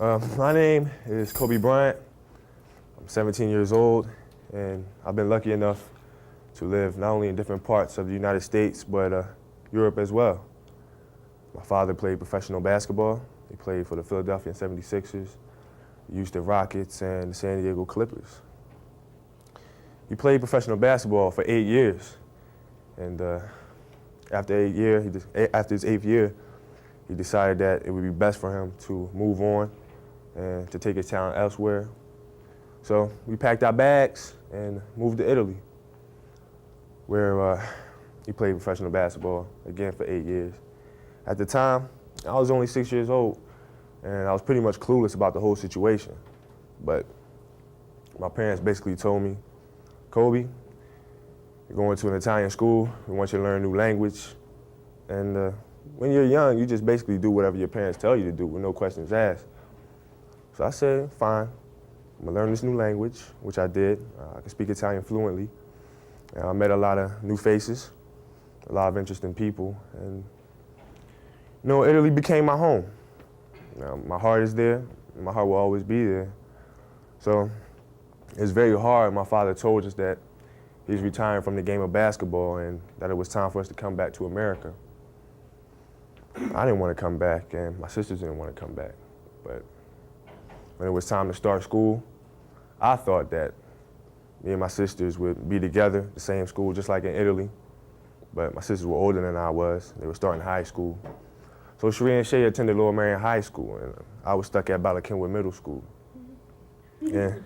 My name is Kobe Bryant. I'm 17 years old, and I've been lucky enough to live not only in different parts of the United States, but Europe as well. My father played professional basketball. He played for the Philadelphia 76ers, the Houston Rockets, and the San Diego Clippers. He played professional basketball for 8 years, and after his eighth year, he decided that it would be best for him to move on and to take his talent elsewhere. So we packed our bags and moved to Italy, where he played professional basketball again for 8 years. At the time, I was only 6 years old, and I was pretty much clueless about the whole situation. But my parents basically told me, Kobe, you're going to an Italian school, we want you to learn a new language, and when you're young, you just basically do whatever your parents tell you to do with no questions asked. So I said, fine, I'm gonna learn this new language, which I did. I can speak Italian fluently. And I met a lot of new faces, a lot of interesting people, and Italy became my home. My heart is there, and my heart will always be there. So it's very hard. My father told us that he's retiring from the game of basketball and that it was time for us to come back to America. I didn't want to come back, and my sisters didn't want to come back. But when it was time to start school, I thought that me and my sisters would be together, the same school, just like in Italy. But my sisters were older than I was. They were starting high school. So Sheree and Shay attended Lower Marion High School, and I was stuck at Bala Kenwood Middle School. And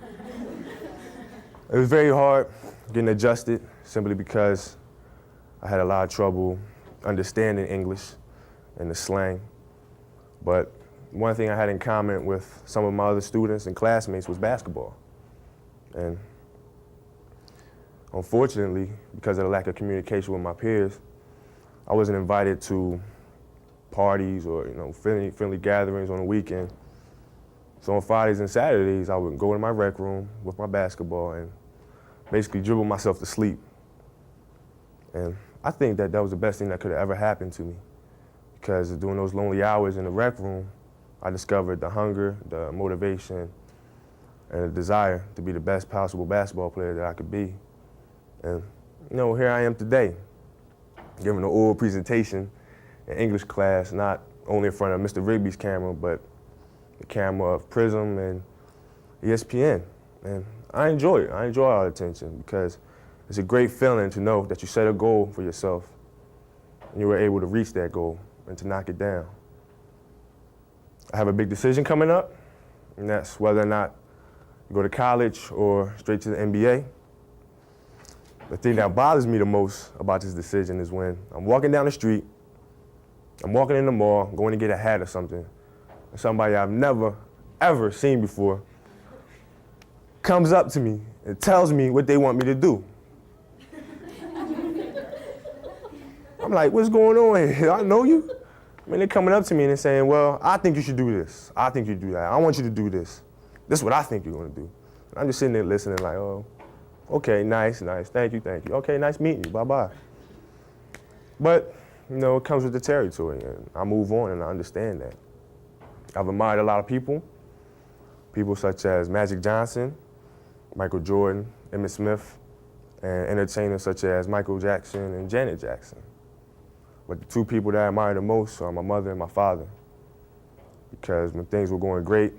it was very hard getting adjusted, simply because I had a lot of trouble understanding English and the slang. But one thing I had in common with some of my other students and classmates was basketball. And unfortunately, because of the lack of communication with my peers, I wasn't invited to parties or friendly gatherings on the weekend. So on Fridays and Saturdays, I would go in my rec room with my basketball and basically dribble myself to sleep. And I think that was the best thing that could have ever happened to me, because during those lonely hours in the rec room, I discovered the hunger, the motivation, and the desire to be the best possible basketball player that I could be. And here I am today, giving an oral presentation in English class, not only in front of Mr. Rigby's camera, but the camera of Prism and ESPN. And I enjoy it. I enjoy all the attention, because it's a great feeling to know that you set a goal for yourself and you were able to reach that goal and to knock it down. I have a big decision coming up, and that's whether or not to go to college or straight to the NBA. The thing that bothers me the most about this decision is when I'm walking down the street, I'm walking in the mall, going to get a hat or something, and somebody I've never, ever seen before comes up to me and tells me what they want me to do. I'm like, what's going on here? I know you. I mean, they're coming up to me and they're saying, well, I think you should do this. I think you do that. I want you to do this. This is what I think you're going to do. And I'm just sitting there listening like, oh, okay, nice, thank you. Okay, nice meeting you, bye-bye. But, it comes with the territory, and I move on and I understand that. I've admired a lot of people such as Magic Johnson, Michael Jordan, Emmitt Smith, and entertainers such as Michael Jackson and Janet Jackson. But the two people that I admire the most are my mother and my father, because when things were going great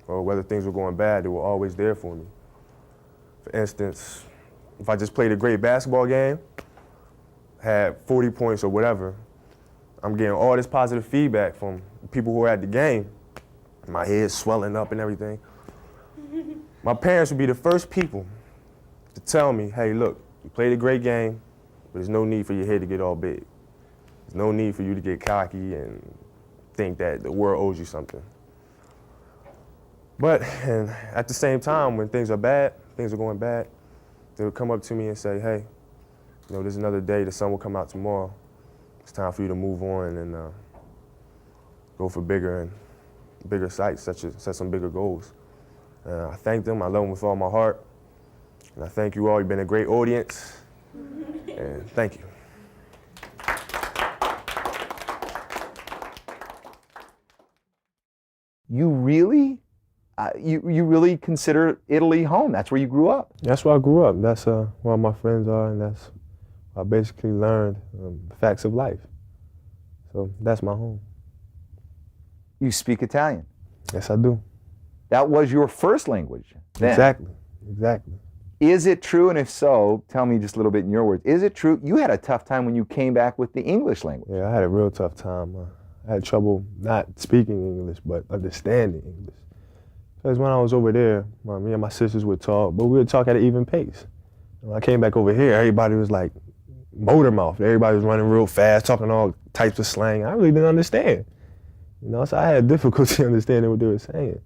or whether things were going bad, they were always there for me. For instance, if I just played a great basketball game, had 40 points or whatever, I'm getting all this positive feedback from people who were at the game. My head's swelling up and everything. My parents would be the first people to tell me, hey, look, you played a great game, but there's no need for your head to get all big. There's no need for you to get cocky and think that the world owes you something. But and at the same time, when things are bad, things are going bad, they would come up to me and say, hey, there's another day, the sun will come out tomorrow. It's time for you to move on and go for bigger sights, set some bigger goals. I thank them, I love them with all my heart. And I thank you all, you've been a great audience, and thank you. You really, you really consider Italy home? That's where you grew up? That's where I grew up. That's where my friends are, and that's where I basically learned the facts of life. So that's my home. You speak Italian? Yes, I do. That was your first language then? Exactly. Is it true, and if so, tell me just a little bit in your words, is it true you had a tough time when you came back with the English language? Yeah, I had a real tough time. I had trouble not speaking English, but understanding English. Because when I was over there, me and my sisters would talk, but we would talk at an even pace. When I came back over here, everybody was like motor mouth. Everybody was running real fast, talking all types of slang. I really didn't understand. So I had difficulty understanding what they were saying.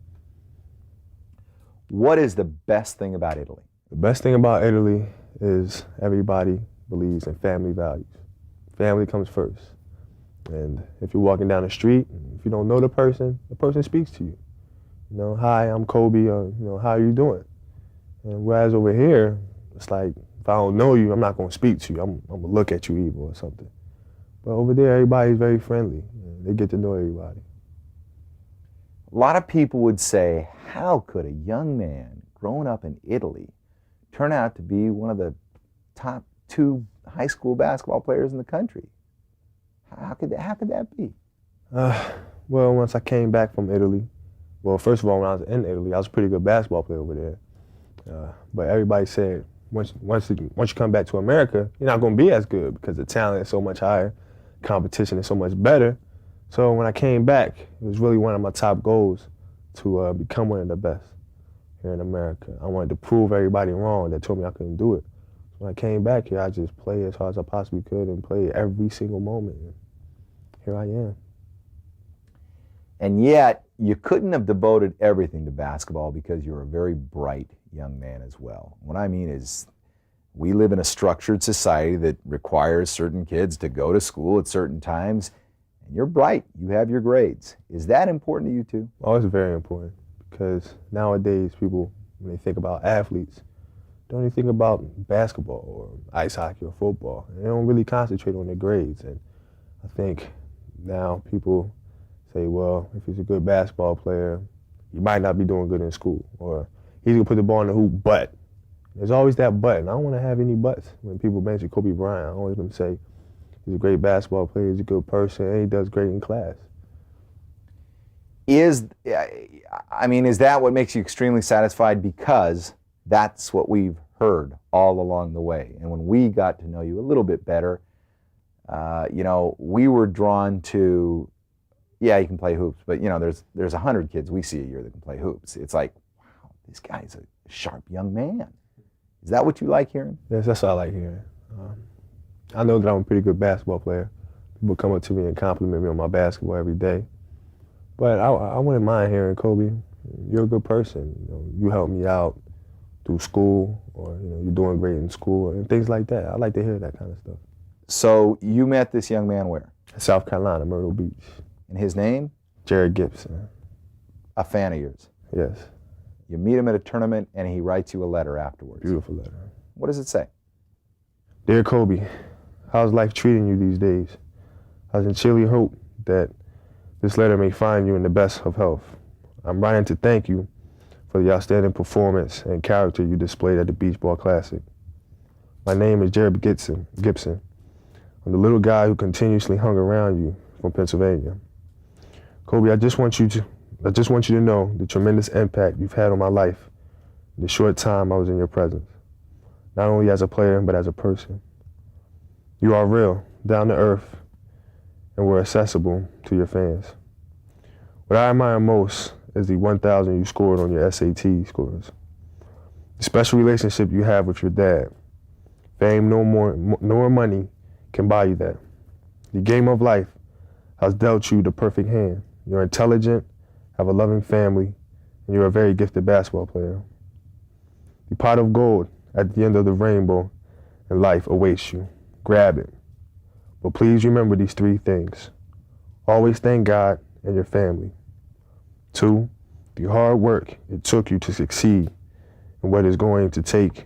What is the best thing about Italy? The best thing about Italy is everybody believes in family values. Family comes first. And if you're walking down the street, if you don't know the person speaks to you. Hi, I'm Kobe, or, how are you doing? And whereas over here, it's like, if I don't know you, I'm not gonna speak to you. I'm gonna look at you evil or something. But over there, everybody's very friendly. They get to know everybody. A lot of people would say, how could a young man growing up in Italy turn out to be one of the top 2 high school basketball players in the country? How could that be? Well, once I came back from Italy, well, first of all, when I was in Italy, I was a pretty good basketball player over there. But everybody said, once you come back to America, you're not going to be as good because the talent is so much higher, competition is so much better. So when I came back, it was really one of my top goals to become one of the best here in America. I wanted to prove everybody wrong that told me I couldn't do it. So when I came back here, I just played as hard as I possibly could and played every single moment. And here I am. And yet, you couldn't have devoted everything to basketball because you're a very bright young man as well. What I mean is, we live in a structured society that requires certain kids to go to school at certain times, and you're bright. You have your grades. Is that important to you too? Oh, it's very important because nowadays people, when they think about athletes, don't even think about basketball or ice hockey or football. They don't really concentrate on their grades. And I think now people say, well, if he's a good basketball player, he might not be doing good in school, or he's gonna put the ball in the hoop, but. There's always that but, and I don't want to have any buts. When people mention Kobe Bryant, I always want to say he's a great basketball player, he's a good person, and he does great in class. Is that what makes you extremely satisfied? Because that's what we've heard all along the way. And when we got to know you a little bit better, we were drawn to, yeah, you can play hoops, but there's 100 kids we see a year that can play hoops. It's like, wow, this guy's a sharp young man. Is that what you like hearing? Yes, that's what I like hearing. I know that I'm a pretty good basketball player. People come up to me and compliment me on my basketball every day. But I wouldn't mind hearing, Kobe, you're a good person. You helped me out through school, or you're doing great in school, and things like that. I like to hear that kind of stuff. So you met this young man where? South Carolina, Myrtle Beach. And his name? Jared Gibson. A fan of yours? Yes. You meet him at a tournament, and he writes you a letter afterwards. Beautiful letter. What does it say? Dear Kobe, how's life treating you these days? I sincerely hope that this letter may find you in the best of health. I'm writing to thank you for the outstanding performance and character you displayed at the Beach Ball Classic. My name is Jared Gibson. I'm the little guy who continuously hung around you from Pennsylvania. Kobe, I just want you to know the tremendous impact you've had on my life in the short time I was in your presence, not only as a player, but as a person. You are real, down to earth, and we're accessible to your fans. What I admire most is the 1,000 you scored on your SAT scores. The special relationship you have with your dad. Fame nor money can buy you that. The game of life has dealt you the perfect hand. You're intelligent, have a loving family, and you're a very gifted basketball player. The pot of gold at the end of the rainbow in life awaits you. Grab it. But please remember these 3 things. Always thank God and your family. 2, the hard work it took you to succeed and what it's going to take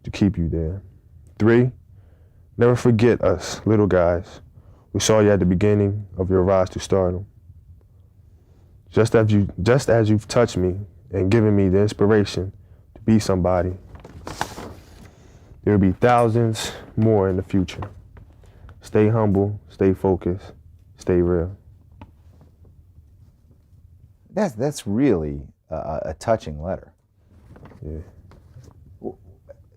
to keep you there. 3, never forget us little guys who saw you at the beginning of your rise to stardom. just as you've touched me and given me the inspiration to be somebody, there will be thousands more in the future. Stay humble, stay focused, stay real. That's really a touching letter. Yeah.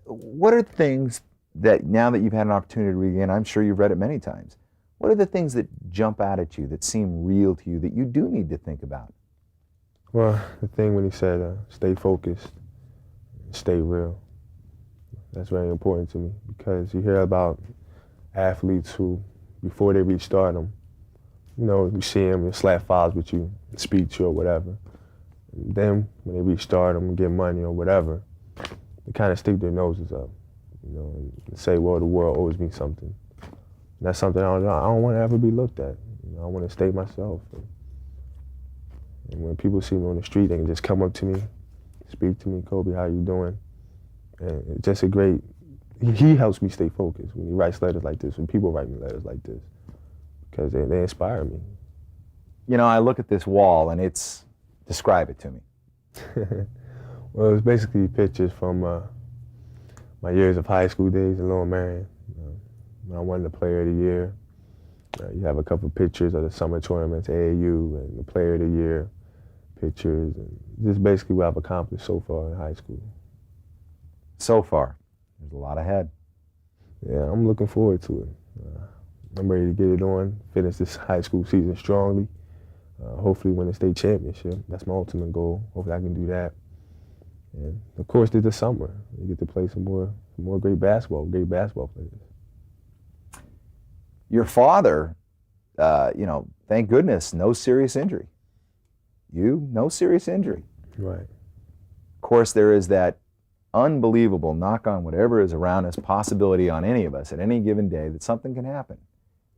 What are things that, now that you've had an opportunity to read again, I'm sure you've read it many times, what are the things that jump out at you, that seem real to you, that you do need to think about? Well, the thing when he said, stay focused, stay real, that's very important to me, because you hear about athletes who, before they reach stardom, you know, you see them and slap files with you, speak to you or whatever. And then when they reach stardom and get money or whatever, they kind of stick their noses up, you know, and say, well, the world owes me something. And that's something I don't want to ever be looked at. You know, I want to stay myself. And when people see me on the street, they can just come up to me, speak to me, Kobe, how you doing? And it's just a great, he helps me stay focused when he writes letters like this, when people write me letters like this, because they inspire me. You know, I look at this wall and describe it to me. Well, it's basically pictures from my years of high school days in Lower Marion. When I won the Player of the Year. You have a couple of pictures of the summer tournaments, AAU, and the Player of the Year pictures, and just basically what I've accomplished so far in high school. So far, there's a lot ahead. Yeah, I'm looking forward to it. I'm ready to get it on, finish this high school season strongly, hopefully win the state championship. That's my ultimate goal. Hopefully I can do that. And of course, this summer, you get to play some more great basketball players. Your father, you know, thank goodness, no serious injury. You, no serious injury. Right. Of course, there is that unbelievable, knock on whatever is around us, possibility on any of us at any given day that something can happen.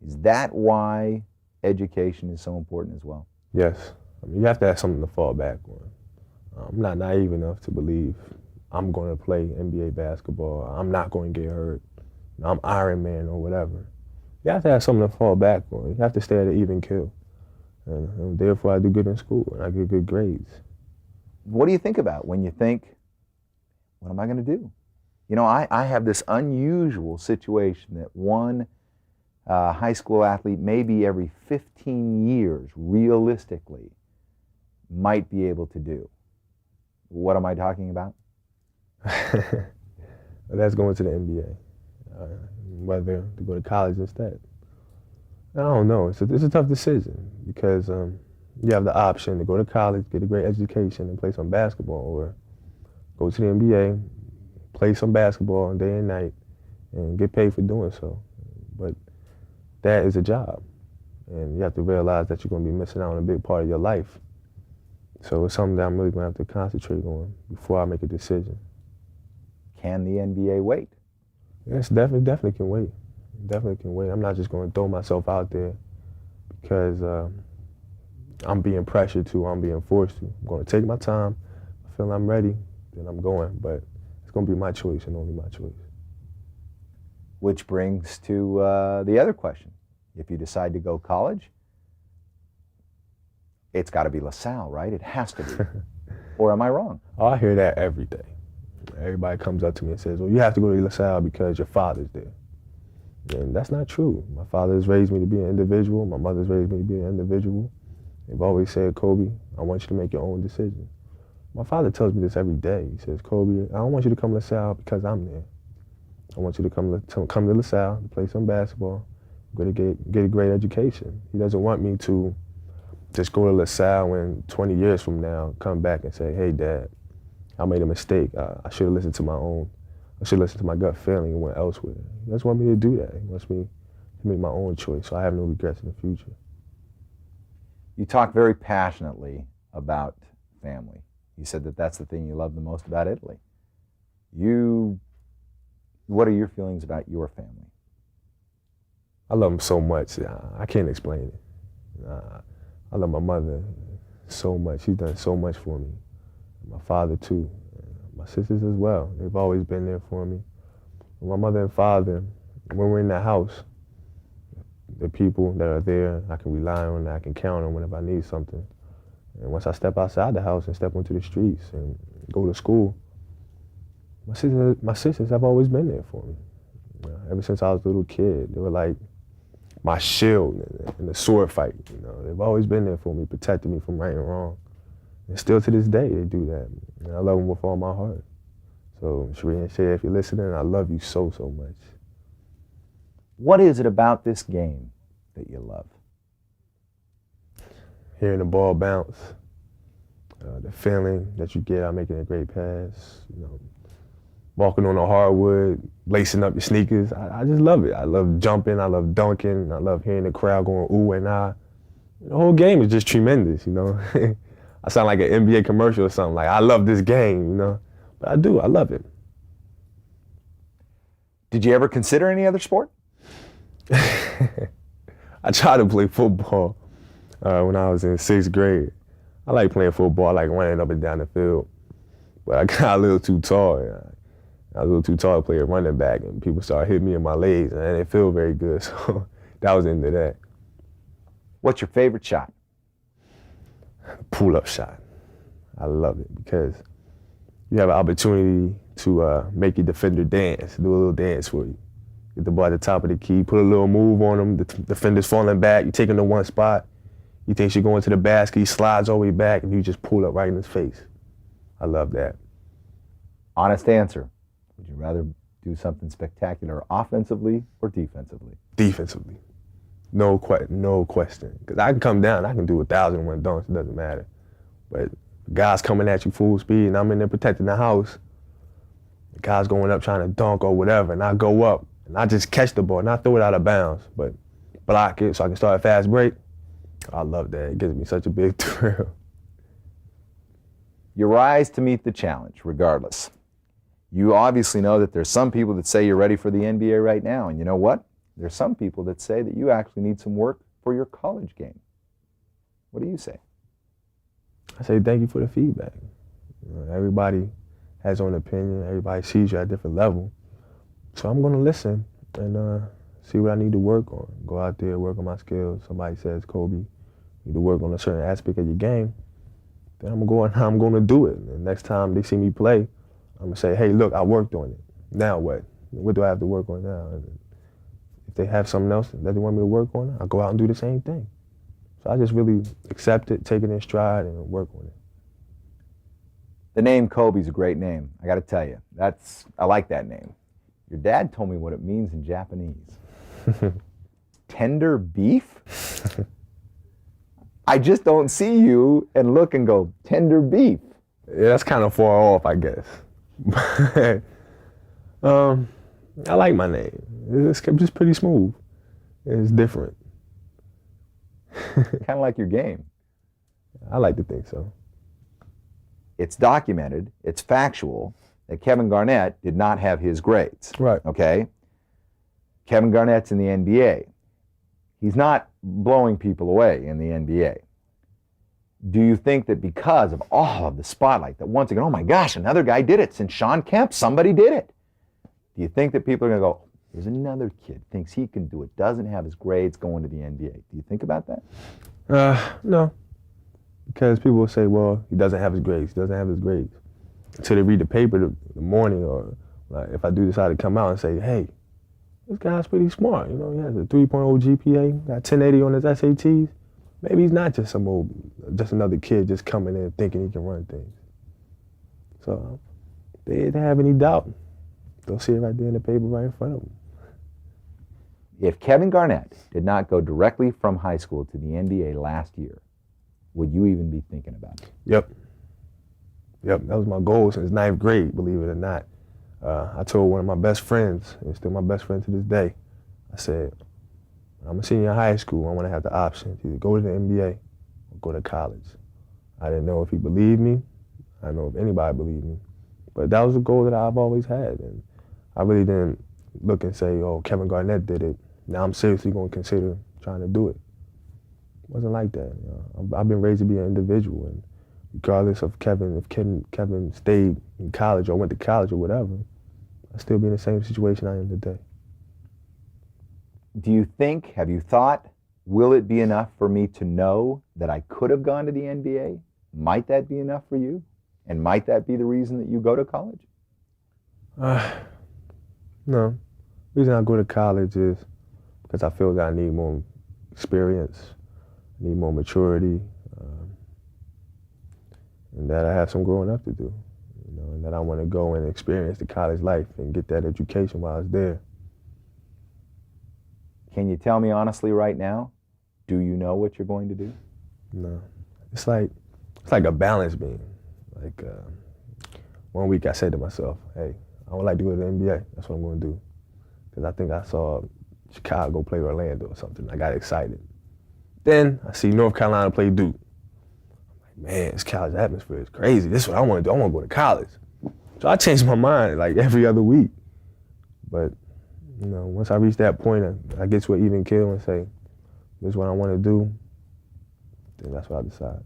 Is that why education is so important as well? Yes. I mean, you have to have something to fall back on. I'm not naive enough to believe I'm going to play NBA basketball. I'm not going to get hurt. I'm Iron Man or whatever. You have to have something to fall back on. You have to stay at an even kill. And therefore, I do good in school and I get good grades. What do you think about when you think, what am I going to do? You know, I have this unusual situation that one high school athlete, maybe every 15 years, realistically, might be able to do. What am I talking about? That's going to the NBA. Whether to go to college instead. I don't know. It's a tough decision because you have the option to go to college, get a great education, and play some basketball, or go to the NBA, play some basketball day and night, and get paid for doing so. But that is a job, and you have to realize that you're going to be missing out on a big part of your life. So it's something that I'm really going to have to concentrate on before I make a decision. Can the NBA wait? Yes, definitely can wait. Definitely can wait. I'm not just going to throw myself out there because I'm being pressured to, I'm being forced to. I'm going to take my time. I feel I'm ready, then I'm going. But it's going to be my choice and only my choice. Which brings to the other question. If you decide to go college, it's got to be LaSalle, right? It has to be. Or am I wrong? Oh, I hear that every day. Everybody comes up to me and says, well, you have to go to LaSalle because your father's there. And that's not true. My father has raised me to be an individual. My mother's raised me to be an individual. They've always said, Kobe, I want you to make your own decision. My father tells me this every day. He says, Kobe, I don't want you to come to LaSalle because I'm there. I want you to come to LaSalle, play some basketball, get a great education. He doesn't want me to just go to LaSalle and 20 years from now come back and say, hey, Dad, I made a mistake. I should have listened to my gut feeling and went elsewhere. He doesn't want me to do that. He wants me to make my own choice, so I have no regrets in the future. You talk very passionately about family. You said that that's the thing you love the most about Italy. What are your feelings about your family? I love them so much. I can't explain it. I love my mother so much. She's done so much for me. My father too. My sisters as well. They've always been there for me. My mother and father, when we're in the house, the people that are there, I can rely on, I can count on whenever I need something. And once I step outside the house and step onto the streets and go to school, my sisters have always been there for me. Ever since I was a little kid, they were like my shield in the sword fight. They've always been there for me, protecting me from right and wrong. And still to this day, they do that. And I love them with all my heart. So, Sheree and Shay, if you're listening, I love you so, so much. What is it about this game that you love? Hearing the ball bounce, the feeling that you get out making a great pass, walking on the hardwood, lacing up your sneakers. I just love it. I love jumping, I love dunking, I love hearing the crowd going ooh and ah. The whole game is just tremendous, I sound like an NBA commercial or something, like I love this game, But I do, I love it. Did you ever consider any other sport? I tried to play football when I was in 6th grade. I like playing football, I like running up and down the field. But I got a little too tall. I was a little too tall to play a running back, and people started hitting me in my legs, and it didn't feel very good, so that was the end of that. What's your favorite shot? Pull-up shot. I love it because you have an opportunity to make your defender dance, do a little dance for you. Get the ball at the top of the key, put a little move on him, the defender's falling back, you take him to one spot, he thinks you're going to the basket, he slides all the way back, and you just pull up right in his face. I love that. Honest answer. Would you rather do something spectacular offensively or defensively? Defensively. No question. Because I can come down, I can do 1,001 dunks, it doesn't matter. But the guy's coming at you full speed, and I'm in there protecting the house. The guy's going up trying to dunk or whatever, and I go up, and I just catch the ball, and I throw it out of bounds, but block it so I can start a fast break. I love that. It gives me such a big thrill. You rise to meet the challenge, regardless. You obviously know that there's some people that say you're ready for the NBA right now, and you know what? There's some people that say that you actually need some work for your college game. What do you say? I say thank you for the feedback. Everybody has their own opinion. Everybody sees you at a different level. So I'm going to listen and see what I need to work on. Go out there, work on my skills. Somebody says, Kobe, you need to work on a certain aspect of your game. Then I'm going to go and I'm going to do it. And next time they see me play, I'm going to say, hey, look, I worked on it. Now what? What do I have to work on now? And if they have something else that they want me to work on, I'll go out and do the same thing. So I just really accept it, take it in stride, and work on it. The name Kobe's a great name. I got to tell you, I like that name. Your dad told me what it means in Japanese. Tender beef? I just don't see you and look and go, tender beef. Yeah, that's kind of far off, I guess. I like my name. It's just pretty smooth. It's different. Kind of like your game. I like to think so. It's documented, it's factual, that Kevin Garnett did not have his grades. Right. Okay? Kevin Garnett's in the NBA. He's not blowing people away in the NBA. Do you think that because of all of the spotlight, that once again, oh my gosh, another guy did it. Since Sean Kemp, somebody did it. Do you think that people are going to go, there's another kid, thinks he can do it, doesn't have his grades, going to the NBA? Do you think about that? No. Because people will say, well, he doesn't have his grades. He doesn't have his grades. Until they read the paper the morning, or like if I do decide to come out and say, hey, this guy's pretty smart. He has a 3.0 GPA, got 1080 on his SATs. Maybe he's not just just another kid just coming in thinking he can run things. So if they have any doubt, they'll see it right there in the paper right in front of them. If Kevin Garnett did not go directly from high school to the NBA last year, would you even be thinking about it? Yep, that was my goal since 9th grade, believe it or not. I told one of my best friends, and still my best friend to this day, I said, I'm a senior in high school, I want to have the option to either go to the NBA or go to college. I didn't know if he believed me. I didn't know if anybody believed me. But that was a goal that I've always had. And I really didn't look and say, oh, Kevin Garnett did it. Now I'm seriously going to consider trying to do it. It wasn't like that. I've been raised to be an individual. And regardless of if Kevin stayed in college or went to college or whatever, I'd still be in the same situation I am today. Do you think, have you thought, will it be enough for me to know that I could have gone to the NBA? Might that be enough for you? And might that be the reason that you go to college? No. The reason I go to college is because I feel that I need more experience, I need more maturity, and that I have some growing up to do. And that I want to go and experience the college life and get that education while I was there. Can you tell me honestly right now, do you know what you're going to do? No. It's like a balance beam. Like 1 week I said to myself, hey, I would like to go to the NBA. That's what I'm going to do. Because I think I saw Chicago play Orlando or something. I got excited. Then I see North Carolina play Duke. I'm like, man, this college atmosphere is crazy. This is what I want to do. I want to go to college. So I changed my mind like every other week. But, once I reach that point, I get to an even keel and say, this is what I want to do, then that's what I decide.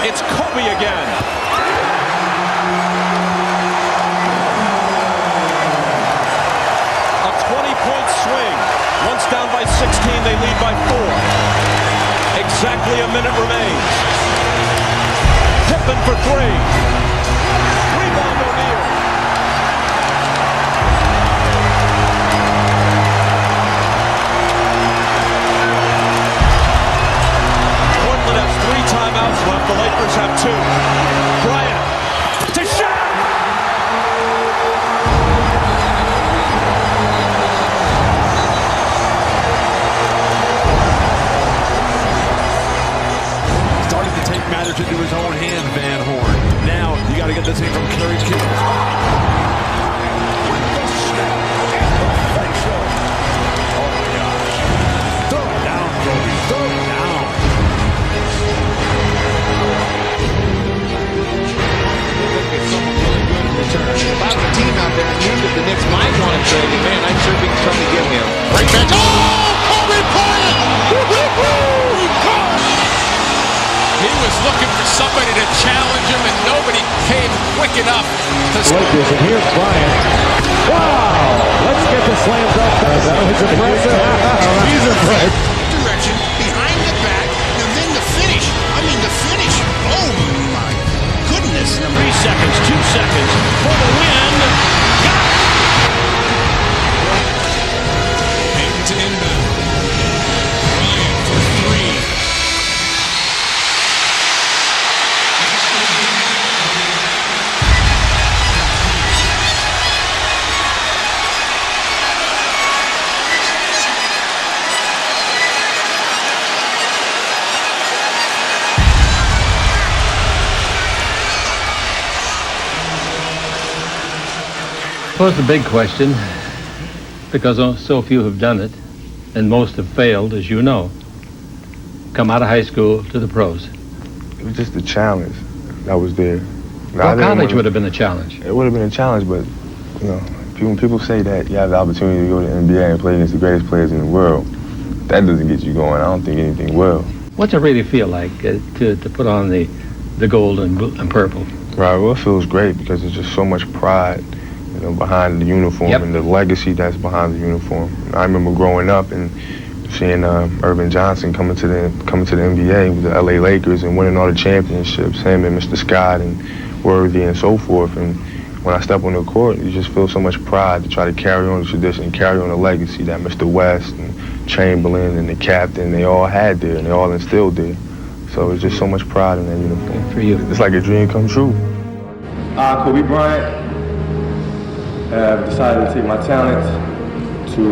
It's Kobe again. A 20-point swing. Once down by 16, they lead by 4. Exactly a minute remains. Pippen for 3. Rebound O'Neal. Portland has 3 timeouts left. The Lakers have 2. Bryant to shot. Starting to take matters into his own hand, Van Horn. Now you got to get this in from Curry Kittles. With the snap and the facial. Oh my gosh! Throw it down, Kobe. Throw it down. If I was a team out there and knew that the Knicks might want to trade him, man, I'd sure be something to give him. Right back. Oh, Kobe Bryant! He was looking for somebody to challenge him, and nobody came quick enough to stop. And here's Bryant. Wow! Let's get the slam dunk. That was impressive. He's impressed. Direction, behind the back, and then the finish. I mean, the finish. Oh, my goodness. 3 seconds, 2 seconds for the win. Got it! Aim to inbound. Bryant for 3. I suppose the big question, because so few have done it, and most have failed, as you know, come out of high school to the pros. It was just the challenge that was there. Well, college would have been a challenge. It would have been a challenge, but when people say that you have the opportunity to go to the NBA and play against the greatest players in the world, that doesn't get you going. I don't think anything will. What's it really feel like to put on the gold and purple? Right, well, it feels great because there's just so much pride, behind the uniform and the legacy that's behind the uniform. I remember growing up and seeing Irvin Johnson coming to the NBA with the LA Lakers and winning all the championships, him and Mr. Scott and Worthy and so forth. And when I step on the court, you just feel so much pride to try to carry on the tradition, carry on the legacy that Mr. West and Chamberlain and the captain, they all had there and they all instilled there. So it's just so much pride in that uniform. For you. It's like a dream come true. Kobe Bryant. I've decided to take my talent to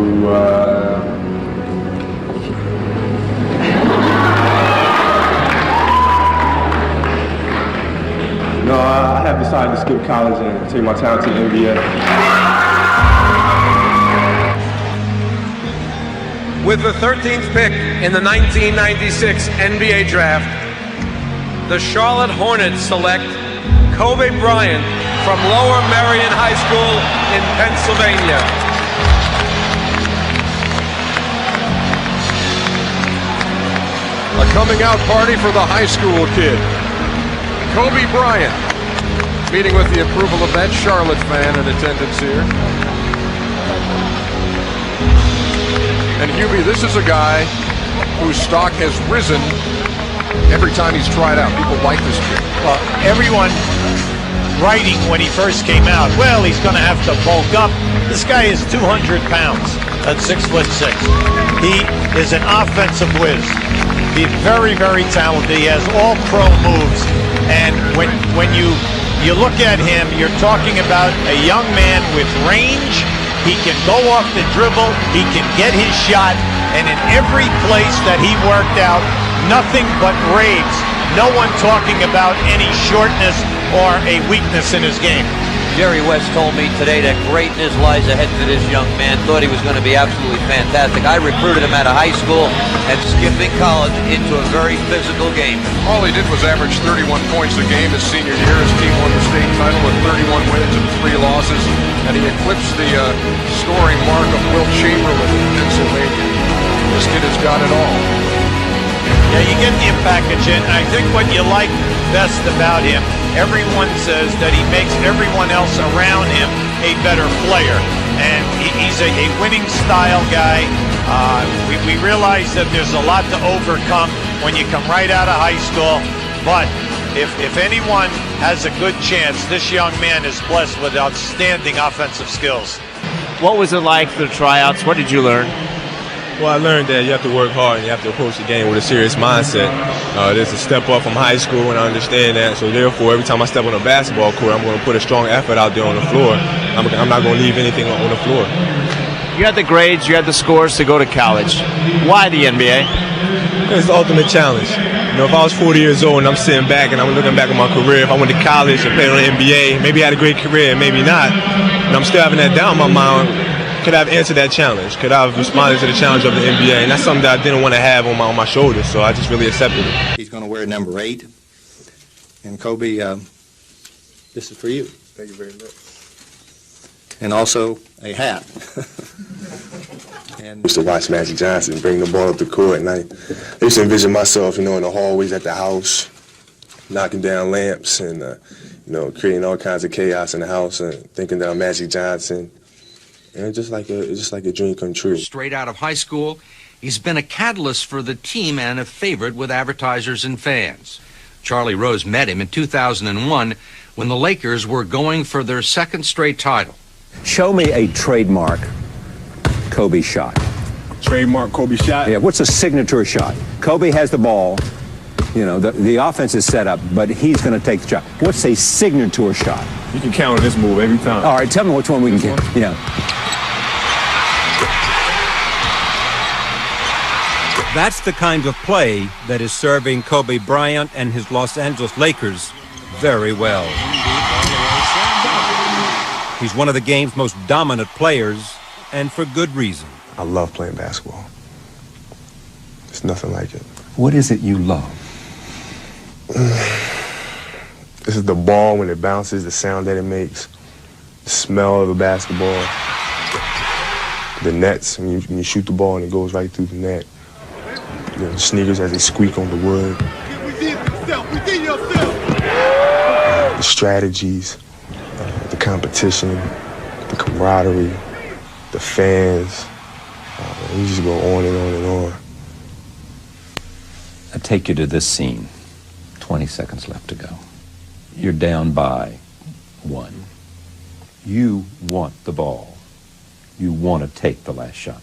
I have decided to skip college and take my talent to the NBA. With the 13th pick in the 1996 NBA Draft, the Charlotte Hornets select Kobe Bryant from Lower Merion High School in Pennsylvania. A coming out party for the high school kid. Kobe Bryant, meeting with the approval of that Charlotte fan in attendance here. And Hubie, this is a guy whose stock has risen every time he's tried out. People like this kid. Well, everyone writing when he first came out, well, he's going to have to bulk up. This guy is 200 pounds at 6'6". He is an offensive whiz. He's very, very talented. He has all pro moves. And when you look at him, you're talking about a young man with range. He can go off the dribble. He can get his shot. And in every place that he worked out, nothing but raves. No one talking about any shortness or a weakness in his game. Jerry West told me today that greatness lies ahead for this young man. Thought he was going to be absolutely fantastic. I recruited him out of high school and skipping college into a very physical game. All he did was average 31 points a game his senior year. His team won the state title with 31 wins and 3 losses, and he eclipsed the scoring mark of Wilt Chamberlain in Pennsylvania. This kid has got it all. Yeah, you get the package in. I think what you like best about him, everyone says that he makes everyone else around him a better player. And he's a winning style guy. We realize that there's a lot to overcome when you come right out of high school. But if anyone has a good chance, this young man is blessed with outstanding offensive skills. What was it like for the tryouts? What did you learn? Well, I learned that you have to work hard and you have to approach the game with a serious mindset. There's a step up from high school, and I understand that. So therefore, every time I step on a basketball court, I'm going to put a strong effort out there on the floor. I'm not going to leave anything on the floor. You had the grades, you had the scores to go to college. Why the NBA? It's the ultimate challenge. You know, if I was 40 years old and I'm sitting back and I'm looking back at my career, if I went to college and played on the NBA, maybe I had a great career, maybe not. And I'm still having that doubt in my mind. Could I have answered that challenge? Could I have responded to the challenge of the NBA? And that's something that I didn't want to have on my shoulders, so I just really accepted it. He's going to wear number 8. And Kobe, this is for you. Thank you very much. And also a hat. I used to watch Magic Johnson bring the ball up the court, and I used to envision myself, in the hallways at the house, knocking down lamps and, creating all kinds of chaos in the house and thinking that I'm Magic Johnson. And it's just like a dream come true. Straight out of high school, he's been a catalyst for the team and a favorite with advertisers and fans. Charlie Rose met him in 2001 when the Lakers were going for their second straight title. Show me a trademark Kobe shot. Trademark Kobe shot? Yeah, what's a signature shot? Kobe has the ball. The offense is set up, but he's going to take the shot. What's a signature shot? You can count on this move every time. All right, tell me which one we can get. Yeah. That's the kind of play that is serving Kobe Bryant and his Los Angeles Lakers very well. He's one of the game's most dominant players, and for good reason. I love playing basketball. There's nothing like it. What is it you love? This is the ball when it bounces, the sound that it makes, the smell of the basketball, the nets when you shoot the ball and it goes right through the net. The sneakers as they squeak on the wood. The strategies, the competition, the camaraderie, the fans. You just go on and on and on. I take you to this scene. 20 seconds left to go. You're down by 1. You want the ball. You want to take the last shot.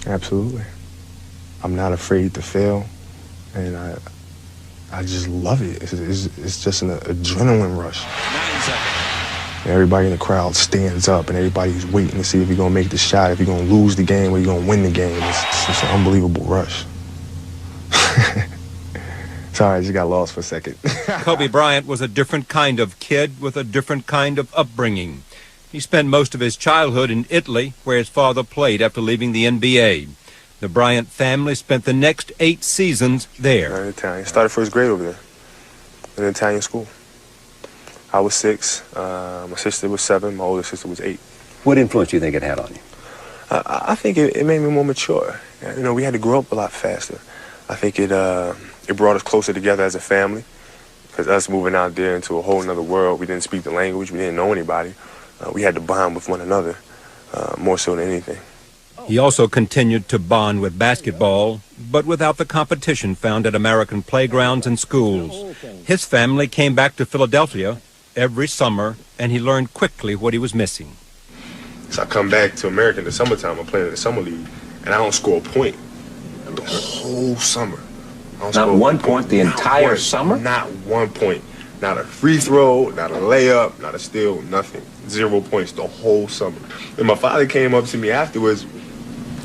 Absolutely. I'm not afraid to fail, and I just love it. It's just an adrenaline rush. 9 seconds. Everybody in the crowd stands up, and everybody's waiting to see if you're going to make the shot, if you're going to lose the game, or you're going to win the game. It's an unbelievable rush. Sorry, I just got lost for a second. Kobe Bryant was a different kind of kid with a different kind of upbringing. He spent most of his childhood in Italy, where his father played after leaving the NBA. The Bryant family spent the next 8 seasons there. In Italian. Started first grade over there, in an Italian school. I was 6, my sister was 7, my older sister was 8. What influence do you think it had on you? I think it made me more mature. We had to grow up a lot faster. I think it brought us closer together as a family, because us moving out there into a whole nother world, we didn't speak the language, we didn't know anybody. We had to bond with one another more so than anything. He also continued to bond with basketball, but without the competition found at American playgrounds and schools. His family came back to Philadelphia every summer, and he learned quickly what he was missing. So I come back to America in the summertime. I'm playing in the summer league, and I don't score a point the whole summer. Not one point the entire summer? Not 1 point. Not a free throw, not a layup, not a steal, nothing. 0 points the whole summer. And my father came up to me afterwards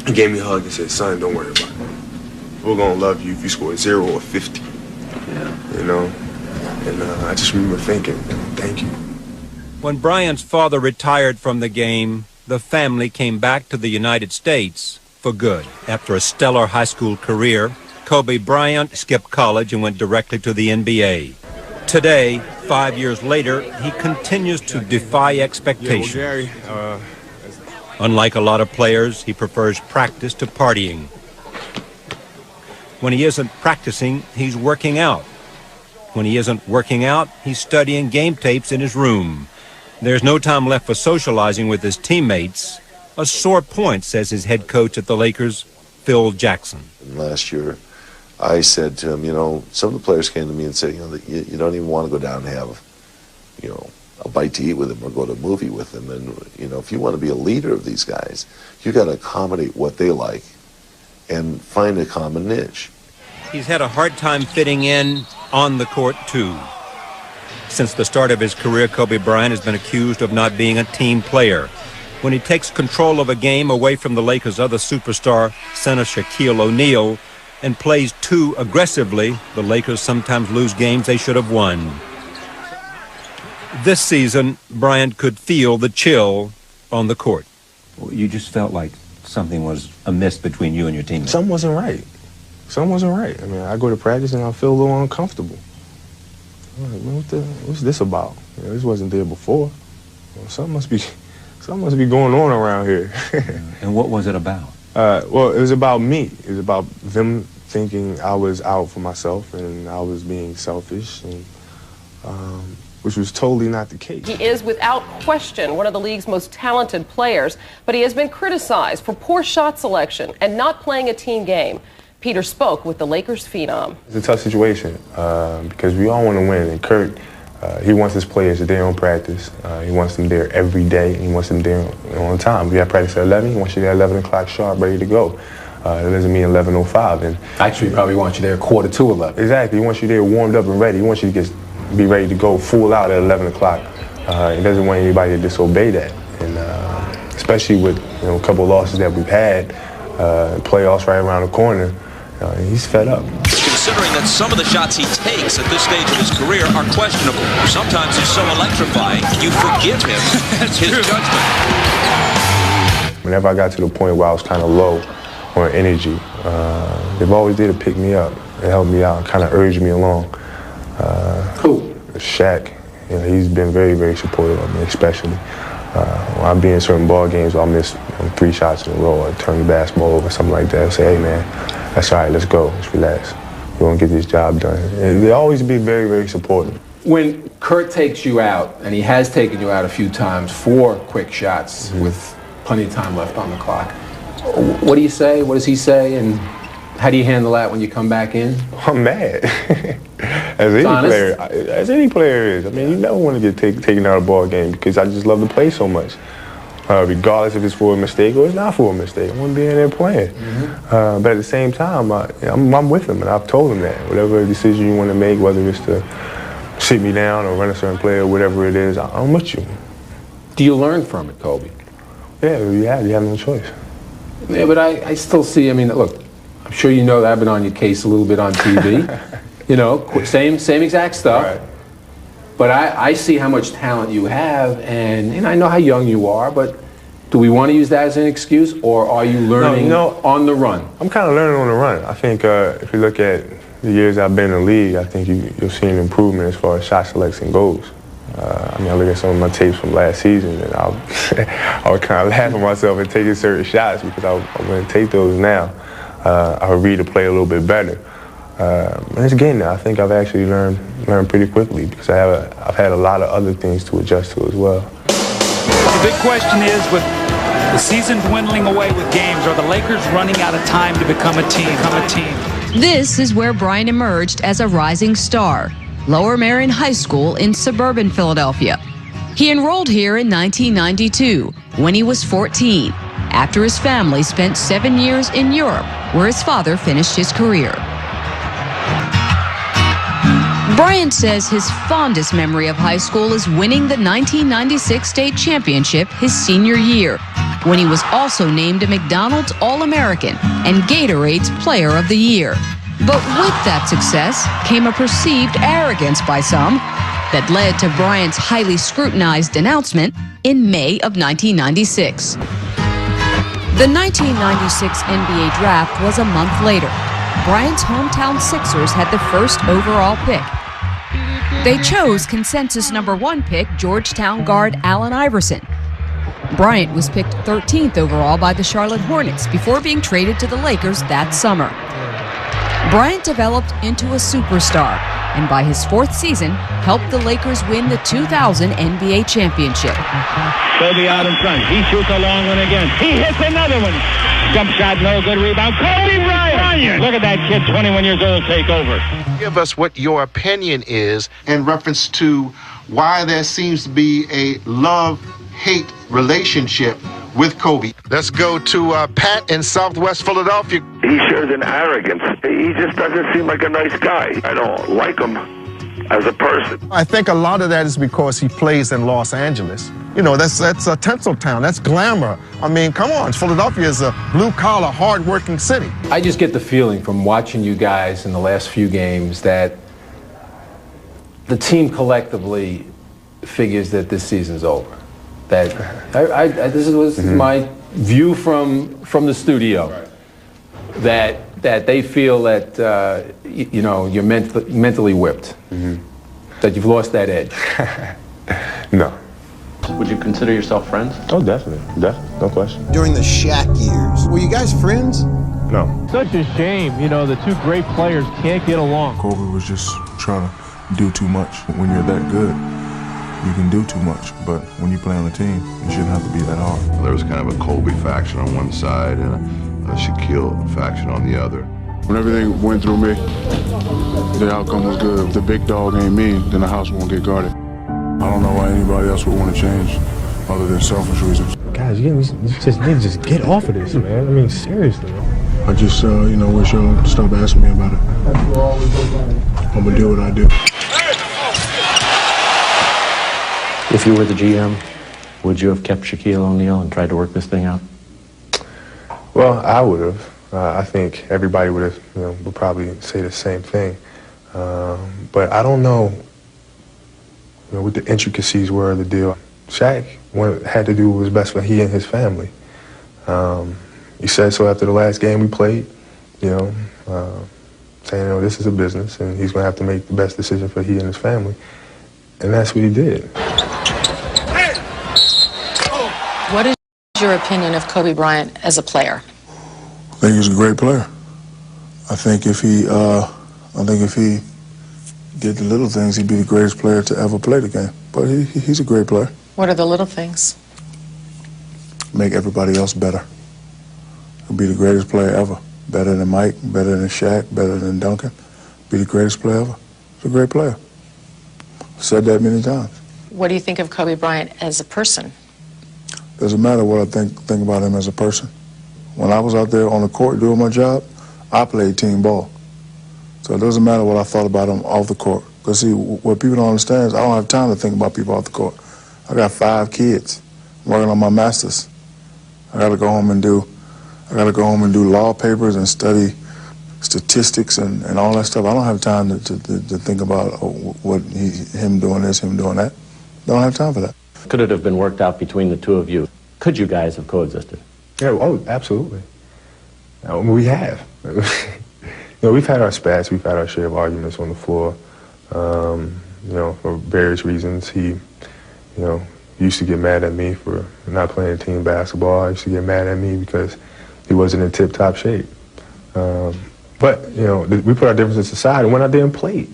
and gave me a hug and said, son, don't worry about it. We're going to love you if you score 0 or 50. Yeah. You know? And I just remember thinking, thank you. When Bryant's father retired from the game, the family came back to the United States for good. After a stellar high school career, Kobe Bryant skipped college and went directly to the NBA. Today, 5 years later, he continues to defy expectations. Yeah, well, Gary, Unlike a lot of players, he prefers practice to partying. When he isn't practicing, he's working out. When he isn't working out, he's studying game tapes in his room. There's no time left for socializing with his teammates. A sore point, says his head coach at the Lakers, Phil Jackson. Last year, I said to him, you know, some of the players came to me and said, you know, that you don't even want to go down and have, you know, a bite to eat with him or go to a movie with him. And, you know, if you want to be a leader of these guys, you got to accommodate what they like and find a common niche. He's had a hard time fitting in on the court, too. Since the start of his career, Kobe Bryant has been accused of not being a team player. When he takes control of a game away from the Lakers' other superstar, center Shaquille O'Neal, and plays too aggressively, the Lakers sometimes lose games they should have won. This season, Bryant could feel the chill on the court. You just felt like something was amiss between you and your teammates. Something wasn't right. Something wasn't right. I mean, I go to practice and I feel a little uncomfortable. I'm like, man, what's this about? You know, this wasn't there before. You know, something must be going on around here. And what was it about? Well, it was about me. It was about them thinking I was out for myself and I was being selfish, and which was totally not the case. He is, without question, one of the league's most talented players, but he has been criticized for poor shot selection and not playing a team game. Peter spoke with the Lakers phenom. It's a tough situation because we all want to win, and Kurt, he wants his players there on practice. He wants them there every day. He wants them there on time. We have practice at 11. He wants you there at 11 o'clock sharp, ready to go. That doesn't mean 11:05. And actually, he probably wants you there 11:15. Exactly. He wants you there warmed up and ready. He wants you to be ready to go full out at 11 o'clock. He doesn't want anybody to disobey that. And especially with a couple of losses that we've had, playoffs right around the corner, he's fed up. Considering that some of the shots he takes at this stage of his career are questionable. Sometimes he's so electrifying, you forgive him his judgment. Whenever I got to the point where I was kind of low on energy, they've always there to pick me up and help me out, kind of urge me along. Who? Shaq. He's been very, very supportive of me, especially. When I be in certain ball games where I miss 3 shots in a row or turn the basketball over, something like that, I'll say, hey man, that's all right, let's go, let's relax. We're gonna get this job done. And they always be very, very supportive. When Kurt takes you out, and he has taken you out a few times for quick shots with plenty of time left on the clock, what do you say? What does he say? And how do you handle that when you come back in? I'm mad. As any player is. I mean, you never want to get taken out of a ball game because I just love to play so much. Regardless if it's for a mistake or it's not for a mistake. I want to be in there playing. But at the same time, I'm with him, and I've told him that. Whatever decision you want to make, whether it's to sit me down or run a certain play or whatever it is, I'm with you. Do you learn from it, Kobe? Yeah, you have no choice. Yeah, but I still see, I mean, look, I'm sure you know that I've been on your case a little bit on TV. Same exact stuff. Right. But I see how much talent you have, and I know how young you are, but do we want to use that as an excuse, or are you learning on the run? I'm kind of learning on the run. I think if you look at the years I've been in the league, I think you'll see an improvement as far as shot selection goes. I look at some of my tapes from last season, and I would kind of laugh at myself and taking certain shots because I'm going to take those now. I would read the play a little bit better. And it's getting there. I think I've actually learned pretty quickly because I've had a lot of other things to adjust to as well. The big question is, with The season dwindling away with games, or the Lakers running out of time to become a team. This is where Bryant emerged as a rising star. Lower Merion High School in suburban Philadelphia. He enrolled here in 1992 when he was 14, after his family spent 7 years in Europe, where his father finished his career. Bryant says his fondest memory of high school is winning the 1996 state championship his senior year, when he was also named a McDonald's All-American and Gatorade's Player of the Year. But with that success came a perceived arrogance by some that led to Bryant's highly scrutinized announcement in May of 1996. The 1996 NBA draft was a month later. Bryant's hometown Sixers had the first overall pick. They chose consensus number 1 pick Georgetown guard Allen Iverson. Bryant was picked 13th overall by the Charlotte Hornets before being traded to the Lakers that summer. Bryant developed into a superstar, and by his 4th season, helped the Lakers win the 2000 NBA championship. Kobe out in front. He shoots a long one again. He hits another one. Jump shot, no good. Rebound. Kobe Bryant. Look at that kid, 21 years old, take over. Give us what your opinion is in reference to why there seems to be a love-hate relationship with Kobe. Let's go to Pat in Southwest Philadelphia. He shares an arrogance. He just doesn't seem like a nice guy. I don't like him as a person. I think a lot of that is because he plays in Los Angeles. You know, that's a Tinseltown. That's glamour. I mean, come on. Philadelphia is a blue-collar, hard-working city. I just get the feeling from watching you guys in the last few games that the team collectively figures that this season's over. That this was my view from the studio. Right. That they feel that you know, you're mentally whipped. That you've lost that edge. No. Would you consider yourself friends? Oh, definitely, no question. During the Shaq years, were you guys friends? No. Such a shame, you know, the two great players can't get along. Kobe was just trying to do too much. When you're that good, you can do too much, but when you play on a team, it shouldn't have to be that hard. There was kind of a Kobe faction on one side and a Shaquille faction on the other. When everything went through me, the outcome was good. If the big dog ain't me, then the house won't get guarded. I don't know why anybody else would want to change other than selfish reasons. Guys, you just need to just get off of this, man. I mean, seriously. I just, you know, wish y'all would stop asking me about it. I'm gonna do what I do. If you were the GM, would you have kept Shaquille O'Neal and tried to work this thing out? Well, I would have. I think everybody would have, you know, would probably say the same thing. But I don't know, you know, what the intricacies were of the deal. Shaq had to do what was best for he and his family. He said so after the last game we played, you know, saying, you know, this is a business and he's going to have to make the best decision for he and his family. And that's what he did. What is your opinion of Kobe Bryant as a player? I think he's a great player. I think if he did the little things, he'd be the greatest player to ever play the game. But he's a great player. What are the little things? Make everybody else better. He'll be the greatest player ever. Better than Mike, better than Shaq, better than Duncan. Be the greatest player ever. He's a great player. I've said that many times. What do you think of Kobe Bryant as a person? Doesn't matter what I think about him as a person. When I was out there on the court doing my job, I played team ball. So it doesn't matter what I thought about him off the court. Because see, what people don't understand is I don't have time to think about people off the court. I got 5 kids. I'm working on my master's. I gotta go home and do law papers and study statistics and all that stuff. I don't have time to think about him doing this, him doing that. Don't have time for that. Could it have been worked out between the two of you? Could you guys have coexisted? Yeah, oh, absolutely. We have. You know, we've had our spats, we've had our share of arguments on the floor. You know, for various reasons. He, you know, used to get mad at me for not playing team basketball. He used to get mad at me because he wasn't in tip-top shape. But, you know, we put our differences aside and went out there and played.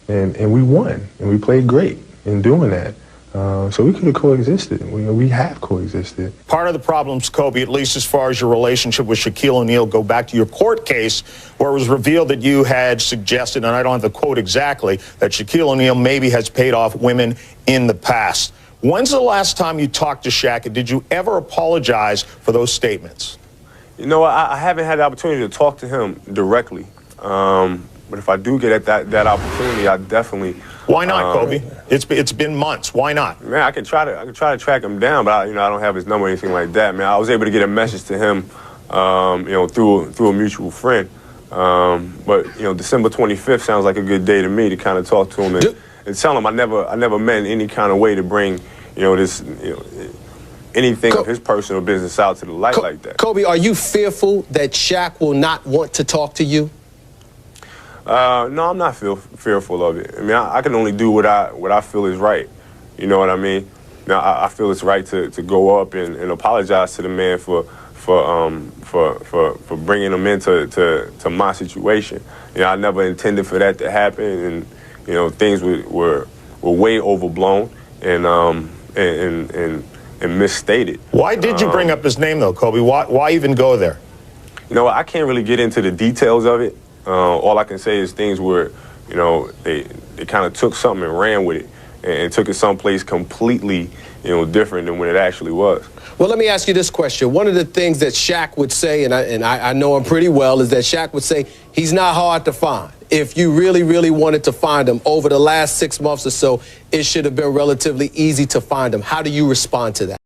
And we won, and we played great in doing that. So we could have coexisted. We have coexisted. Part of the problems, Kobe, at least as far as your relationship with Shaquille O'Neal, go back to your court case where it was revealed that you had suggested, and I don't have the quote exactly, that Shaquille O'Neal maybe has paid off women in the past. When's the last time you talked to Shaq, and did you ever apologize for those statements? You know, I haven't had the opportunity to talk to him directly. But if I do get that opportunity, I definitely. Why not, Kobe? It's been months. Why not? Man, I can try to track him down, but I don't have his number or anything like that. Man, I was able to get a message to him, through a mutual friend. But December 25th sounds like a good day to me to kind of talk to him and tell him I never meant in any kind of way to bring anything of his personal business out to the light like that. Kobe, are you fearful that Shaq will not want to talk to you? No, I'm not fearful of it. I mean, I can only do what I feel is right. You know what I mean? Now, I feel it's right to go up and apologize to the man for bringing him into my situation. I never intended for that to happen, and things were way overblown and misstated. Why did you bring up his name, though, Kobe? Why even go there? I can't really get into the details of it. All I can say is things were, they kind of took something and ran with it and took it someplace completely, different than what it actually was. Well, let me ask you this question. One of the things that Shaq would say, and I know him pretty well, is that Shaq would say he's not hard to find. If you really, really wanted to find him over the last 6 months or so, it should have been relatively easy to find him. How do you respond to that?